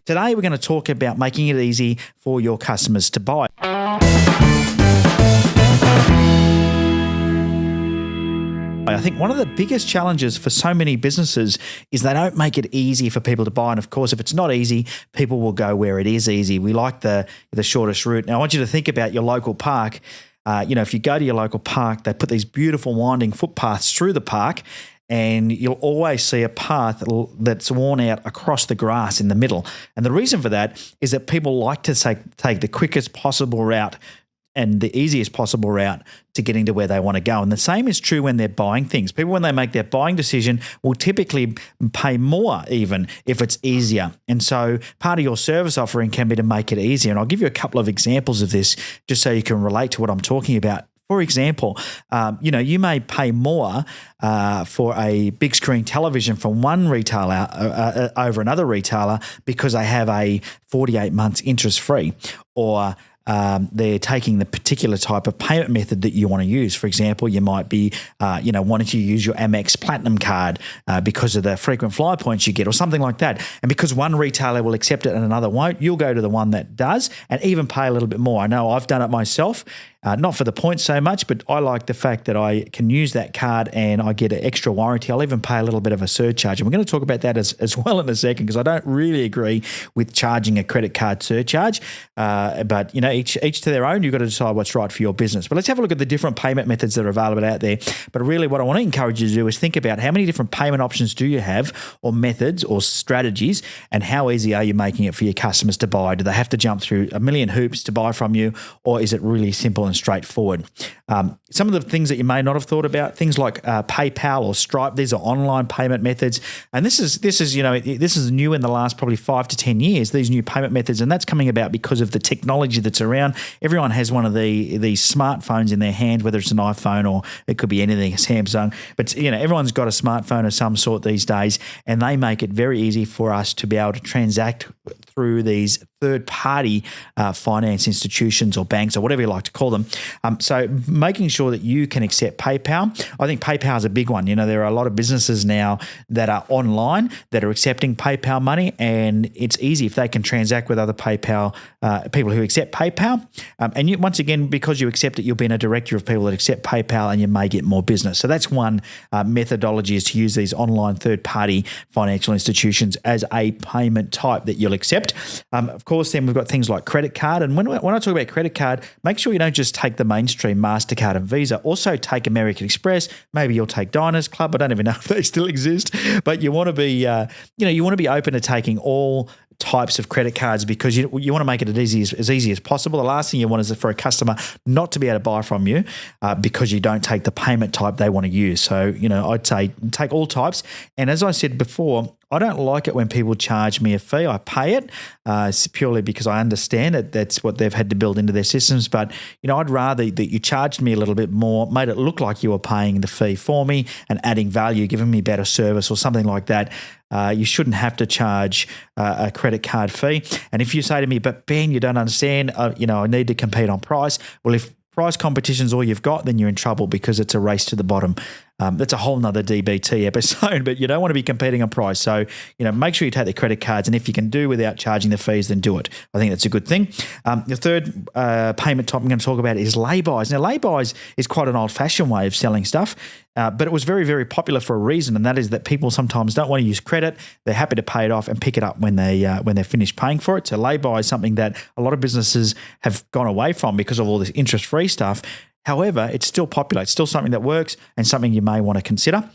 Today, we're going to talk about making it easy for your customers to buy. I think one of the biggest challenges for so many businesses is they don't make it easy for people to buy. And of course, if it's not easy, people will go where it is easy. We like the shortest route. Now, I want you to think about your local park. If you go to your local park, they put these beautiful winding footpaths through the park, and you'll always see a path that's worn out across the grass in the middle. And the reason for that is that people like to take the quickest possible route and the easiest possible route to getting to where they want to go. And the same is true when they're buying things. People, when they make their buying decision, will typically pay more even if it's easier. And so part of your service offering can be to make it easier. And I'll give you a couple of examples of this just so you can relate to what I'm talking about. For example, you may pay more for a big screen television from one retailer over another retailer because they have a 48 months interest free, or they're taking the particular type of payment method that you want to use. For example, you might be, wanting to use your Amex Platinum card because of the frequent flyer points you get, or something like that. And because one retailer will accept it and another won't, you'll go to the one that does and even pay a little bit more. I know I've done it myself. Not for the points so much, but I like the fact that I can use that card and I get an extra warranty. I'll even pay a little bit of a surcharge. And we're going to talk about that as well in a second, because I don't really agree with charging a credit card surcharge. But each to their own. You've got to decide what's right for your business. But let's have a look at the different payment methods that are available out there. But really what I want to encourage you to do is think about how many different payment options do you have, or methods or strategies, and how easy are you making it for your customers to buy? Do they have to jump through a million hoops to buy from you, or is it really simple and straightforward? Some of the things that you may not have thought about, things like PayPal or Stripe. These are online payment methods, and this is new in the last probably 5 to 10 years. These new payment methods, and that's coming about because of the technology that's around. Everyone has one of these smartphones in their hand, whether it's an iPhone or it could be anything, a Samsung. But everyone's got a smartphone of some sort these days, and they make it very easy for us to be able to transact through these third-party finance institutions or banks or whatever you like to call them. So making sure that you can accept PayPal. I think PayPal is a big one. There are a lot of businesses now that are online that are accepting PayPal money, and it's easy if they can transact with other PayPal people who accept PayPal. And once again, because you accept it, you'll be in a directory of people that accept PayPal, and you may get more business. So that's one methodology, is to use these online third-party financial institutions as a payment type that you'll accept. Of course, then we've got things like credit card. And when I talk about credit card, make sure you don't just take the mainstream MasterCard and Visa. Also take American Express. Maybe you'll take Diners Club. I don't even know if they still exist. But you want to be, you want to be open to taking all types of credit cards, because you want to make it as easy as possible. The last thing you want is for a customer not to be able to buy from you because you don't take the payment type they want to use. So, I'd say take all types. And as I said before, I don't like it when people charge me a fee. I pay it purely because I understand it. That's what they've had to build into their systems. But, I'd rather that you charged me a little bit more, made it look like you were paying the fee for me and adding value, giving me better service or something like that. You shouldn't have to charge a credit card fee. And if you say to me, but Ben, you don't understand, I need to compete on price. Well, if price competition's all you've got, then you're in trouble, because it's a race to the bottom. That's a whole nother DBT episode, but you don't want to be competing on price. So, make sure you take the credit cards, and if you can do without charging the fees, then do it. I think that's a good thing. The third payment type I'm going to talk about is laybys. Now, laybys is quite an old-fashioned way of selling stuff, but it was very, very popular for a reason, and that is that people sometimes don't want to use credit. They're happy to pay it off and pick it up when they're finished paying for it. So layby is something that a lot of businesses have gone away from because of all this interest-free stuff. However, it's still popular. It's still something that works and something you may want to consider.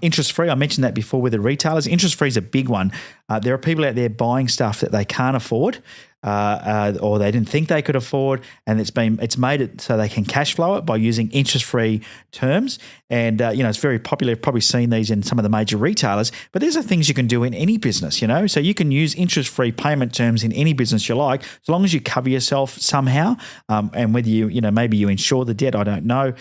Interest-free, I mentioned that before with the retailers. Interest-free is a big one. There are people out there buying stuff that they can't afford, or they didn't think they could afford, and it's made it so they can cash flow it by using interest-free terms. And it's very popular. You've probably seen these in some of the major retailers. But these are things you can do in any business. So you can use interest-free payment terms in any business you like, as long as you cover yourself somehow. And whether maybe you insure the debt, I don't know.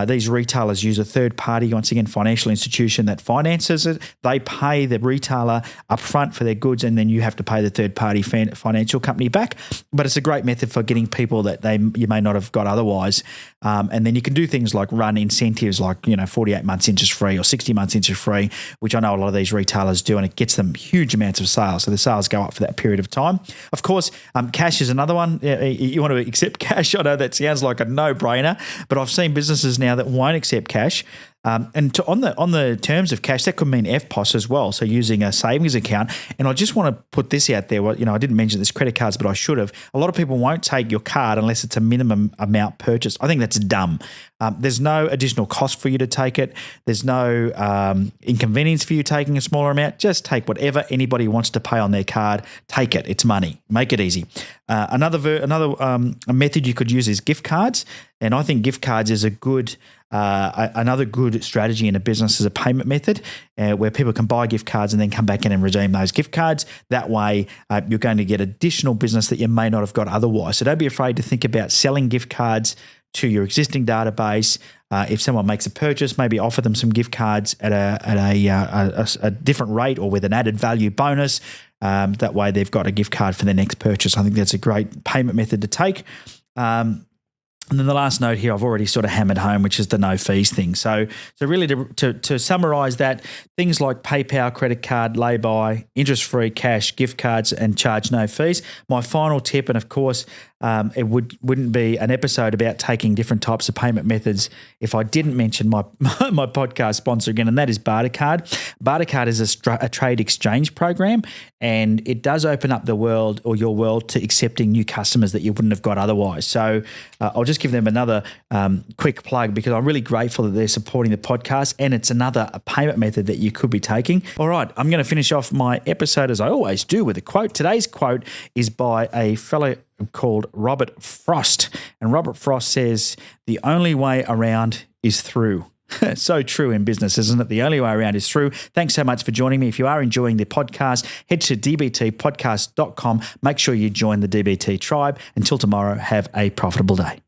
These retailers use a third-party, once again, financial institution that finances it. They pay the retailer upfront for their goods, and then you have to pay the third-party financial company back. But it's a great method for getting people that you may not have got otherwise. And then you can do things like run incentives like, 48 months interest free or 60 months interest free, which I know a lot of these retailers do, and it gets them huge amounts of sales. So the sales go up for that period of time. Of course, cash is another one. You want to accept cash. I know that sounds like a no-brainer, but I've seen businesses now that won't accept cash. On the terms of cash, that could mean FPOS as well, so using a savings account. And I just want to put this out there. I didn't mention this credit cards, but I should have. A lot of people won't take your card unless it's a minimum amount purchased. I think that's dumb. There's no additional cost for you to take it. There's no inconvenience for you taking a smaller amount. Just take whatever anybody wants to pay on their card. Take it. It's money. Make it easy. Another method you could use is gift cards, and I think gift cards is another good strategy in a business as a payment method where people can buy gift cards and then come back in and redeem those gift cards. That way, you're going to get additional business that you may not have got otherwise. So don't be afraid to think about selling gift cards to your existing database. If someone makes a purchase, maybe offer them some gift cards at a different rate or with an added value bonus. That way, they've got a gift card for their next purchase. I think that's a great payment method to take. And then the last note here, I've already sort of hammered home, which is the no fees thing. So really to summarize that, things like PayPal, credit card, Layby, interest-free cash, gift cards, and charge no fees. My final tip, and of course, it wouldn't be an episode about taking different types of payment methods if I didn't mention my podcast sponsor again, and that is Barter. Barter is a trade exchange program, and it does open up the world or your world to accepting new customers that you wouldn't have got otherwise. So I'll just give them another quick plug because I'm really grateful that they're supporting the podcast, and it's another payment method that you could be taking. All right, I'm going to finish off my episode as I always do with a quote. Today's quote is by a fellow called Robert Frost, and Robert Frost says, "The only way around is through." So true in business, isn't it? The only way around is through. Thanks so much for joining me. If you are enjoying the podcast, head to dbtpodcast.com. Make sure you join the DBT tribe. Until tomorrow, have a profitable day.